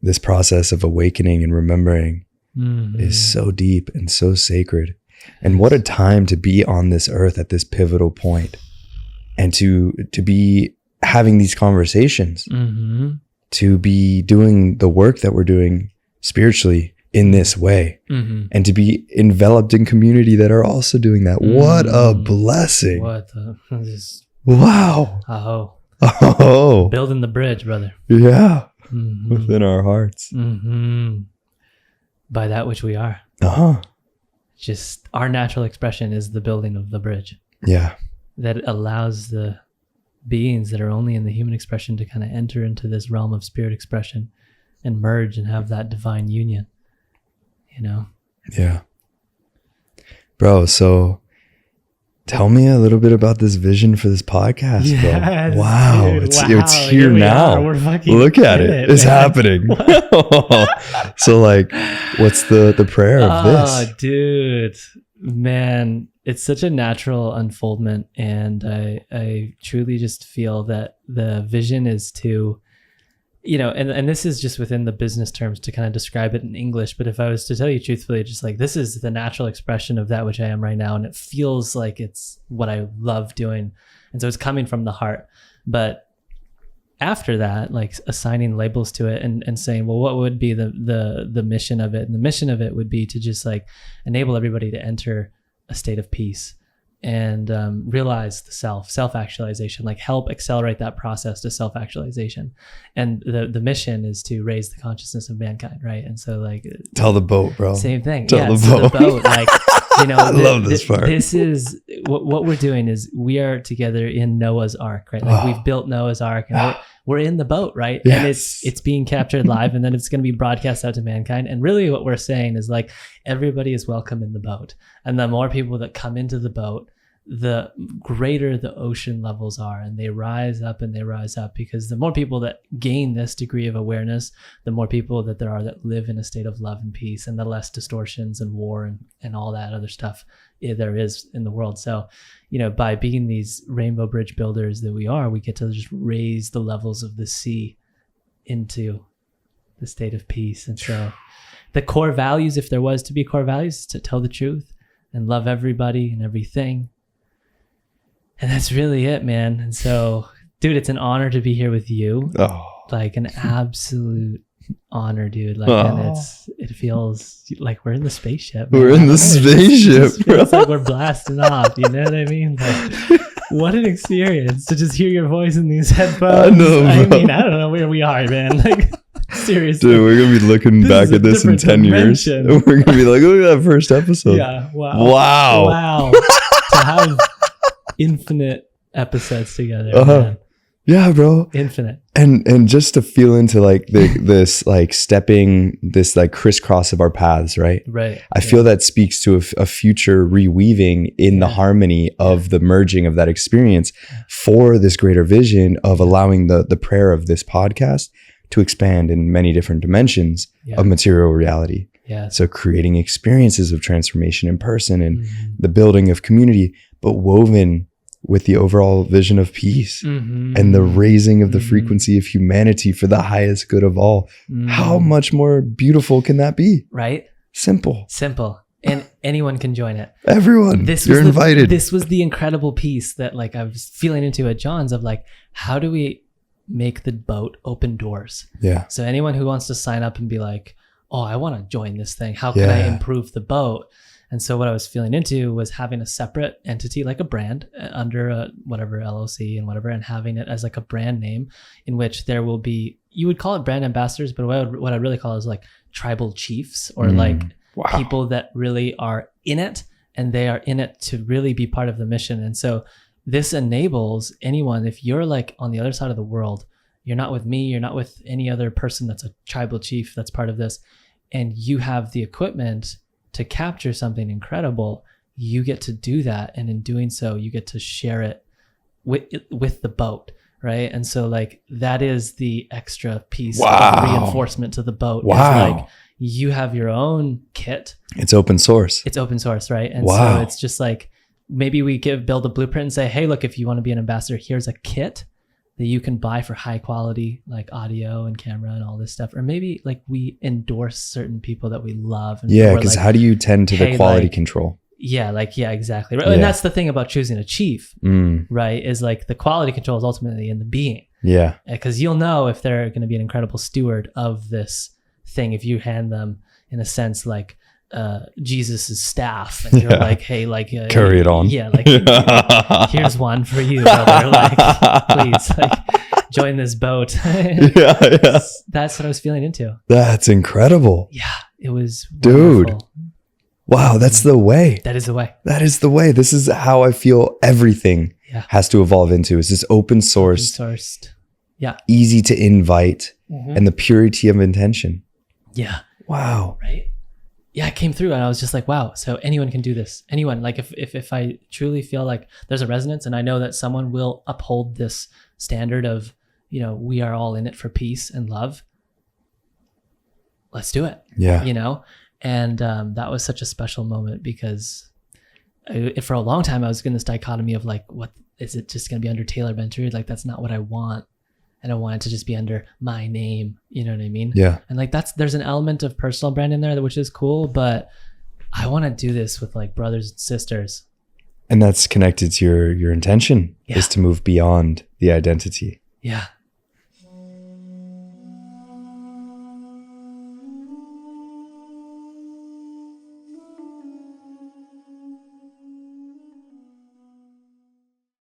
this process of awakening and remembering is so deep and so sacred. And what a time to be on this earth at this pivotal point, and to be having these conversations, to be doing the work that we're doing spiritually in this way, and to be enveloped in community that are also doing that. What a blessing. Wow. Oh, building the bridge, brother. Yeah. Within our hearts. By that which we are. Just our natural expression is the building of the bridge. Yeah. That allows the beings that are only in the human expression to kind of enter into this realm of spirit expression and merge and have that divine union, you know? Yeah. Bro, so tell me a little bit about this vision for this podcast, yes, bro. Wow. Dude, It's here now. Look at it. It's happening. So like, what's the prayer of this? Oh, dude, man, it's such a natural unfoldment. And I truly just feel that the vision is to, you know, and this is just within the business terms to kind of describe it in English. But if I was to tell you truthfully, just like, this is the natural expression of that which I am right now. And it feels like it's what I love doing. And so it's coming from the heart. But after that, like assigning labels to it and saying, well, what would be the mission of it? And the mission of it would be to just like enable everybody to enter a state of peace and realize the self-actualization, like help accelerate that process to self-actualization. And the mission is to raise the consciousness of mankind, right? And so like... Tell the boat, bro. Same thing. Tell the boat. Like, you know, I love this part. This is... What we're doing is we are together in Noah's Ark, right? Like we've built Noah's Ark and we're in the boat, right? Yes. And it's being captured live and then it's going to be broadcast out to mankind. And really what we're saying is like, everybody is welcome in the boat. And the more people that come into the boat, the greater the ocean levels are, and they rise up and they rise up, because the more people that gain this degree of awareness, the more people that there are that live in a state of love and peace, and the less distortions and war and all that other stuff there is in the world. So, you know, by being these rainbow bridge builders that we are, we get to just raise the levels of the sea into the state of peace. And so the core values, if there was to be core values, is to tell the truth and love everybody and everything. And that's really it, man. And so, dude, it's an honor to be here with you. Like an absolute honor, dude. Like, and it feels like we're in the spaceship. Man. We're in the spaceship, bro. It's like we're blasting off. You know what I mean? Like, what an experience to just hear your voice in these headphones. I know, bro. I mean, I don't know where we are, man. Like, seriously. Dude, we're going to be looking back at this in 10 years. And we're going to be like, look at that first episode. Yeah. Wow. To have infinite episodes together. Man. Yeah, bro. Infinite. And just to feel into like this like stepping, this like crisscross of our paths, right? Right. I feel that speaks to a future reweaving in the harmony of the merging of that experience for this greater vision of allowing the prayer of this podcast to expand in many different dimensions of material reality. Yeah. So creating experiences of transformation in person and the building of community, but woven with the overall vision of peace and the raising of the frequency of humanity for the highest good of all. How much more beautiful can that be? Right? Simple. And anyone can join it. Everyone, you're invited. This was the incredible piece that like I was feeling into at John's of like, how do we make the boat open doors? Yeah. So anyone who wants to sign up and be like, oh, I want to join this thing. How can I improve the boat? And so what I was feeling into was having a separate entity, like a brand under a whatever LLC and whatever, and having it as like a brand name in which there will be, you would call it brand ambassadors, but what I really call it is like tribal chiefs or like people that really are in it, and they are in it to really be part of the mission. And so this enables anyone, if you're like on the other side of the world, you're not with me, you're not with any other person that's a tribal chief that's part of this, and you have the equipment to capture something incredible, you get to do that. And in doing so, you get to share it with the boat, right? And so like that is the extra piece of reinforcement to the boat. Wow. Like you have your own kit. It's open source. Right? And so it's just like, maybe we build a blueprint and say, hey, look, if you want to be an ambassador, here's a kit that you can buy for high quality, like audio and camera and all this stuff. Or maybe like we endorse certain people that we love. And Yeah, because like, how do you tend to the quality like, control? Yeah, like, yeah, exactly. Right? Yeah. And that's the thing about choosing a chief, right? Is like the quality control is ultimately in the being. Yeah. Because you'll know if they're going to be an incredible steward of this thing if you hand them, in a sense, like Jesus's staff, and you're like, hey, like carry it on. Yeah, like here's one for you, brother. Like, please, like join this boat. Yeah. That's what I was feeling into. That's incredible. Yeah, it was dude. Wonderful. Wow, that's the way. That is the way. That is the way. This is how I feel everything has to evolve into. Is this open sourced, yeah, easy to invite, and the purity of intention. Yeah. Wow. Right. Yeah, it came through, and I was just like, wow. So anyone can do this. Anyone. Like, if I truly feel like there's a resonance, and I know that someone will uphold this standard of, you know, we are all in it for peace and love. Let's do it. Yeah. You know. And that was such a special moment because for a long time I was in this dichotomy of like, what is it just going to be under Taylor Venturi? Like, that's not what I want. And I want it to just be under my name. You know what I mean? Yeah. And like, there's an element of personal brand in there, which is cool, but I want to do this with like brothers and sisters. And that's connected to your intention is to move beyond the identity. Yeah.